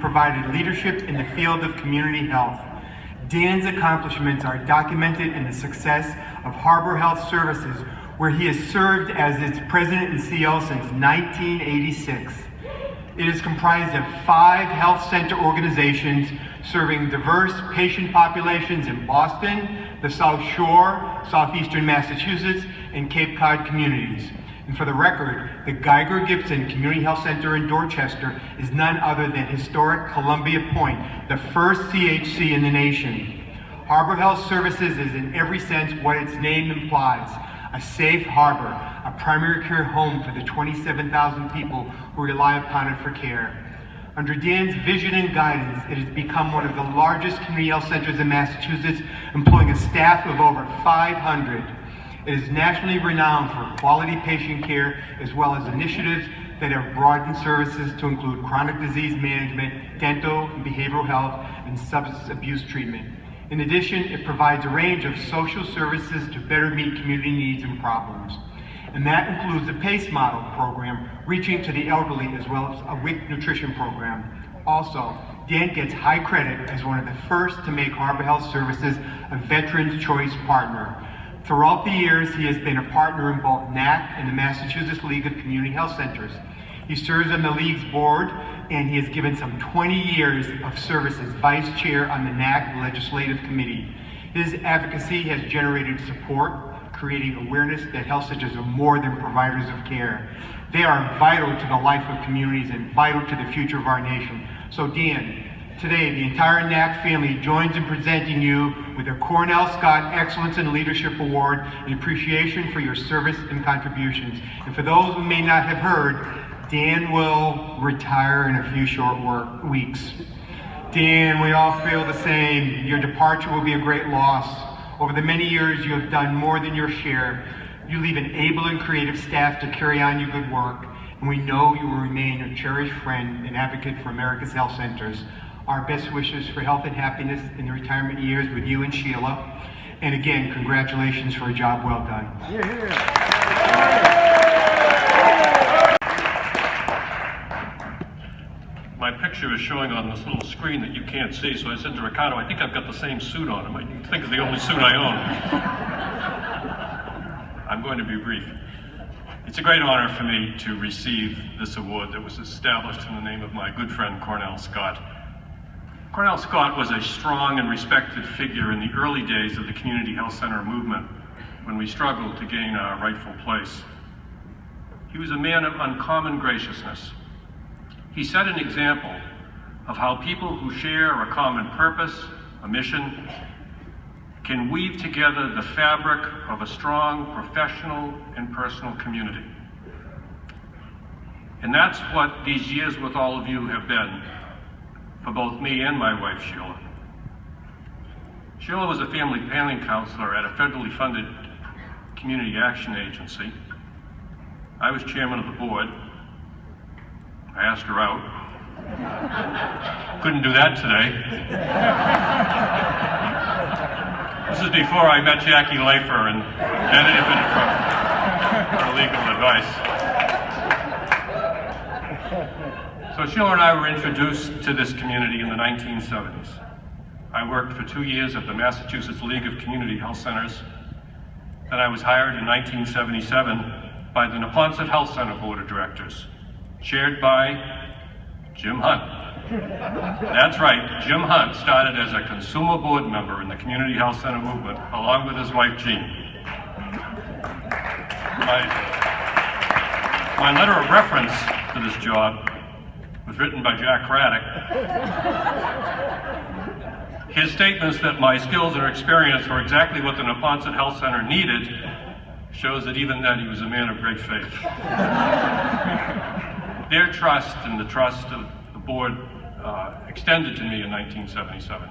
provided leadership in the field of community health. Dan's accomplishments are documented in the success of Harbor Health Services, where he has served as its president and CEO since 1986. It is comprised of 5 health center organizations serving diverse patient populations in Boston, the South Shore, southeastern Massachusetts, and Cape Cod communities. And for the record, the Geiger Gibson Community Health Center in Dorchester is none other than historic Columbia Point, the first CHC in the nation. Harbor Health Services is in every sense what its name implies: a safe harbor, a primary care home for the 27,000 people who rely upon it for care. Under Dan's vision and guidance, it has become one of the largest community health centers in Massachusetts, employing a staff of over 500. It is nationally renowned for quality patient care, as well as initiatives that have broadened services to include chronic disease management, dental and behavioral health, and substance abuse treatment. In addition, it provides a range of social services to better meet community needs and problems. And that includes the PACE model program, reaching to the elderly, as well as a WIC nutrition program. Also, Dan gets high credit as one of the first to make Harbor Health Services a Veterans Choice Partner. Throughout the years, he has been a partner in both NAC and the Massachusetts League of Community Health Centers. He serves on the League's board, and he has given some 20 years of service as vice chair on the NAC Legislative Committee. His advocacy has generated support, creating awareness that health centers are more than providers of care. They are vital to the life of communities and vital to the future of our nation. So Dan, today the entire NAC family joins in presenting you with the Cornell Scott Excellence in Leadership Award in appreciation for your service and contributions. And for those who may not have heard, Dan will retire in a few short weeks. Dan, we all feel the same. Your departure will be a great loss. Over the many years, you have done more than your share. You leave an able and creative staff to carry on your good work, and we know you will remain a cherished friend and advocate for America's health centers. Our best wishes for health and happiness in the retirement years with you and Sheila. And again, congratulations for a job well done. My picture is showing on this little screen that you can't see, so I said to Ricardo, I think I've got the same suit on. I think it's the only suit I own. I'm going to be brief. It's a great honor for me to receive this award that was established in the name of my good friend Cornell Scott. Cornell Scott was a strong and respected figure in the early days of the community health center movement when we struggled to gain our rightful place. He was a man of uncommon graciousness. He set an example of how people who share a common purpose, a mission, can weave together the fabric of a strong professional and personal community. And that's what these years with all of you have been for both me and my wife, Sheila. Sheila was a family planning counselor at a federally funded community action agency. I was chairman of the board. I asked her out. Couldn't do that today. This is before I met Jackie Leifer and benefited from her legal advice. So Sheila and I were introduced to this community in the 1970s. I worked for 2 years at the Massachusetts League of Community Health Centers. Then I was hired in 1977 by the Neponset Health Center Board of Directors, chaired by Jim Hunt. That's right, Jim Hunt started as a consumer board member in the Community Health Center movement, along with his wife, Jean. My letter of reference to this job was written by Jack Craddock. His statements that my skills and experience were exactly what the Neponset Health Center needed shows that even then he was a man of great faith. Their trust and the trust of the board extended to me in 1977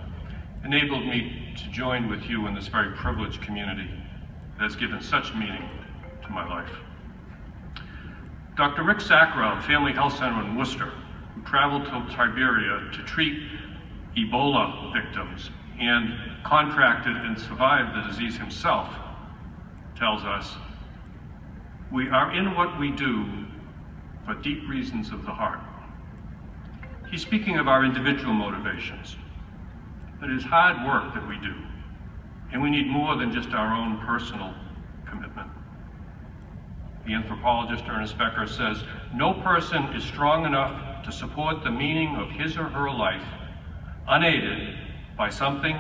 enabled me to join with you in this very privileged community that has given such meaning to my life. Dr. Rick Sacra of Family Health Center in Worcester, who traveled to Liberia to treat Ebola victims and contracted and survived the disease himself, tells us, "We are in what we do for deep reasons of the heart." he's speaking of our individual motivations. But it is hard work that we do, and we need more than just our own personal commitment. The anthropologist Ernest Becker says, "No person is strong enough to support the meaning of his or her life unaided by something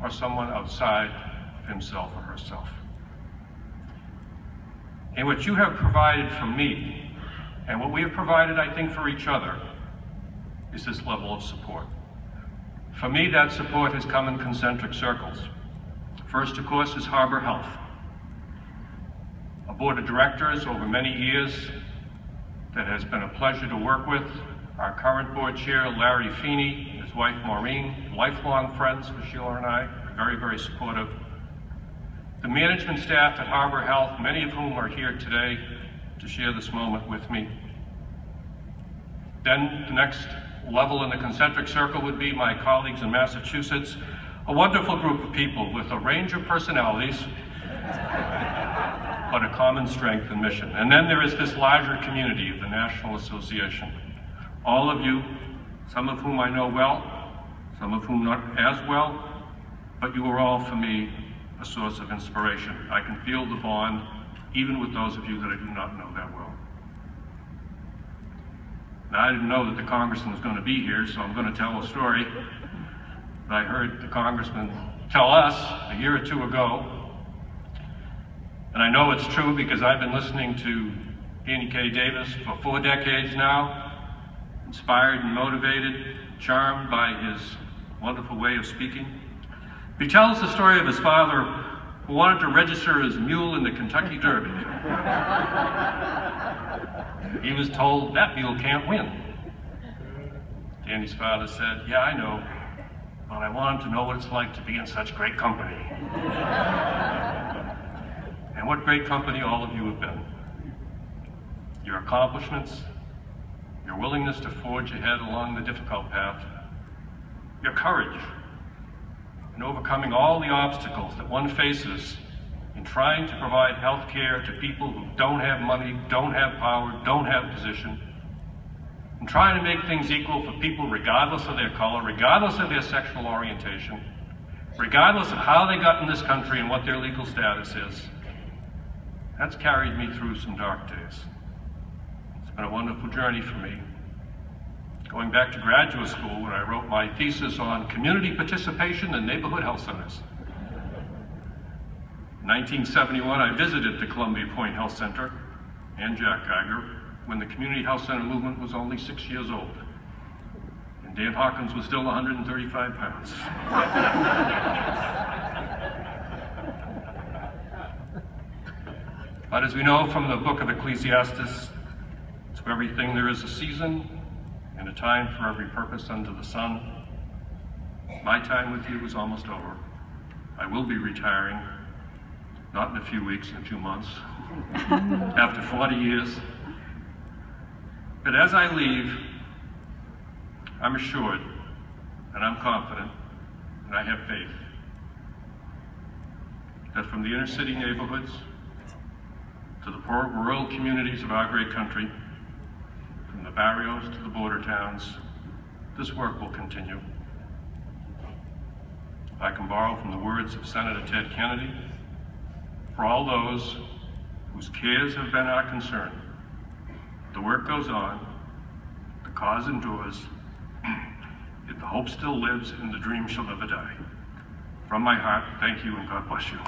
or someone outside of himself or herself." And what you have provided for me, and what we have provided, I think, for each other, is this level of support. For me, that support has come in concentric circles. First, of course, is Harbor Health. A board of directors over many years that has been a pleasure to work with. Our current board chair, Larry Feeney, his wife Maureen, lifelong friends with Sheila and I, very, very supportive. The management staff at Harbor Health, many of whom are here today to share this moment with me. Then the next level in the concentric circle would be my colleagues in Massachusetts, a wonderful group of people with a range of personalities, but a common strength and mission. And then there is this larger community of the National Association. All of you, some of whom I know well, some of whom not as well, but you are all, for me, a source of inspiration. I can feel the bond, even with those of you that I do not know that well. Now, I didn't know that the congressman was going to be here, so I'm going to tell a story that I heard the congressman tell us a year or two ago. And I know it's true because I've been listening to Danny K. Davis for 4 decades now, inspired and motivated, charmed by his wonderful way of speaking. He tells the story of his father who wanted to register his mule in the Kentucky Derby. He was told that mule can't win. Danny's father said, "Yeah, I know, but I want him to know what it's like to be in such great company." And what great company all of you have been. Your accomplishments, your willingness to forge ahead along the difficult path, your courage in overcoming all the obstacles that one faces in trying to provide health care to people who don't have money, don't have power, don't have position, and trying to make things equal for people regardless of their color, regardless of their sexual orientation, regardless of how they got in this country and what their legal status is. That's carried me through some dark days. It's been a wonderful journey for me. Going back to graduate school when I wrote my thesis on community participation in neighborhood health centers. In 1971, I visited the Columbia Point Health Center and Jack Geiger when the community health center movement was only 6 years old. And Dan Hawkins was still 135 pounds. But as we know from the book of Ecclesiastes, to everything there is a season and a time for every purpose under the sun. My time with you is almost over. I will be retiring, not in a few weeks, in a few months, after 40 years. But as I leave, I'm assured, and I'm confident, and I have faith, that from the inner city neighborhoods to the poor rural communities of our great country, from the barrios to the border towns, this work will continue. I can borrow from the words of Senator Ted Kennedy, for all those whose cares have been our concern, the work goes on, the cause endures, yet the hope still lives and the dream shall never die. From my heart, thank you and God bless you.